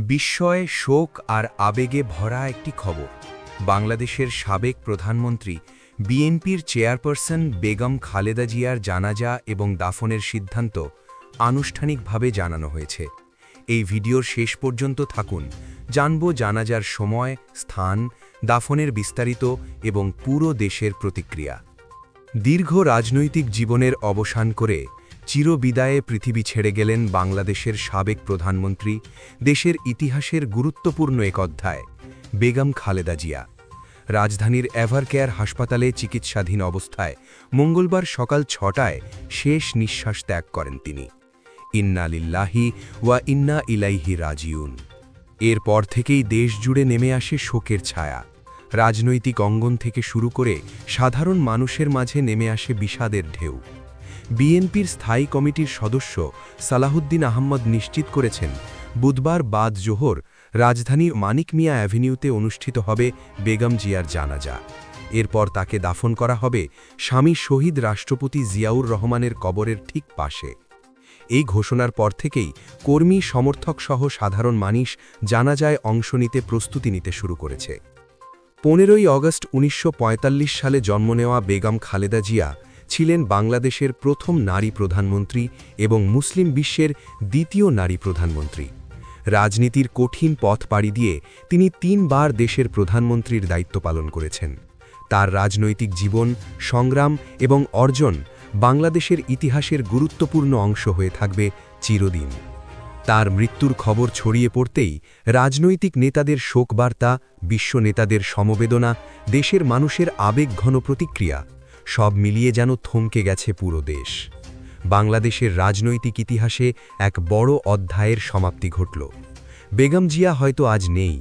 বিস্ময়, শোক আর আবেগে ভরা একটি খবর। বাংলাদেশের সাবেক প্রধানমন্ত্রী বিএনপির চেয়ারপারসন বেগম খালেদা জিয়ার জানাজা এবং দাফনের সিদ্ধান্ত আনুষ্ঠানিকভাবে জানানো হয়েছে। এই ভিডিওর শেষ পর্যন্ত থাকুন, জানব জানাজার সময়, স্থান, দাফনের বিস্তারিত এবং পুরো দেশের প্রতিক্রিয়া। দীর্ঘ রাজনৈতিক জীবনের অবসান করে চিরবিদায়ে পৃথিবী ছেড়ে গেলেন বাংলাদেশের সাবেক প্রধানমন্ত্রী, দেশের ইতিহাসের গুরুত্বপূর্ণ এক অধ্যায় বেগম খালেদা জিয়া। রাজধানীর এভারকেয়ার হাসপাতালে চিকিৎসাধীন অবস্থায় মঙ্গলবার সকাল ৬টায় শেষ নিঃশ্বাস ত্যাগ করেন তিনি। ইন্না লিল্লাহি ওয়া ইন্না ইলাইহি রাজিউন। এরপর থেকেই দেশ জুড়ে নেমে আসে শোকের ছায়া। রাজনৈতিক অঙ্গন থেকে শুরু করে সাধারণ মানুষের মাঝে নেমে আসে বিষাদের ঢেউ। বিএনপির স্থায়ী কমিটির সদস্য সালাহুদ্দিন আহমদ নিশ্চিত করেছেন, বুধবার বাদ জোহর রাজধানীর মানিক মিয়া অ্যাভিনিউতে অনুষ্ঠিত হবে বেগম জিয়ার জানাজা। এরপর তাকে দাফন করা হবে স্বামী শহীদ রাষ্ট্রপতি জিয়াউর রহমানের কবরের ঠিক পাশে। এই ঘোষণার পর থেকেই কর্মী, সমর্থকসহ সাধারণ মানুষ জানাজায় অংশ নিতে প্রস্তুতি নিতে শুরু করেছে। 15ই অগস্ট 1945 সালে জন্ম নেওয়া বেগম খালেদা জিয়া ছিলেন বাংলাদেশের প্রথম নারী প্রধানমন্ত্রী এবং মুসলিম বিশ্বের দ্বিতীয় নারী প্রধানমন্ত্রী। রাজনীতির কঠিন পথ পাড়ি দিয়ে তিনি 3 বার দেশের প্রধানমন্ত্রীর দায়িত্ব পালন করেছেন। তার রাজনৈতিক জীবন, সংগ্রাম এবং অর্জন বাংলাদেশের ইতিহাসের গুরুত্বপূর্ণ অংশ হয়ে থাকবে চিরদিন। তার মৃত্যুর খবর ছড়িয়ে পড়তেই রাজনৈতিক নেতাদের শোকবার্তা, বিশ্ব নেতাদের সমবেদনা, দেশের মানুষের আবেগঘন প্রতিক্রিয়া সব মিলিয়ে যেন থমকে গেছে পুরো দেশ। বাংলাদেশের রাজনৈতিক ইতিহাসে এক বড় অধ্যায়ের সমাপ্তি ঘটল। বেগম জিয়া হয়তো আজ নেই,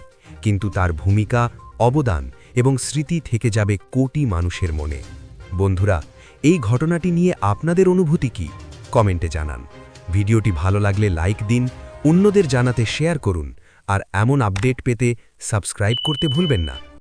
কিন্তু তার ভূমিকা, অবদান এবং স্মৃতি থেকে যাবে কোটি মানুষের মনে। বন্ধুরা, এই ঘটনাটি নিয়ে আপনাদের অনুভূতি কি? কমেন্টে জানান। ভিডিওটি ভালো লাগলে লাইক দিন, অন্যদের জানাতে শেয়ার করুন, আর এমন আপডেট পেতে সাবস্ক্রাইব করতে ভুলবেন না।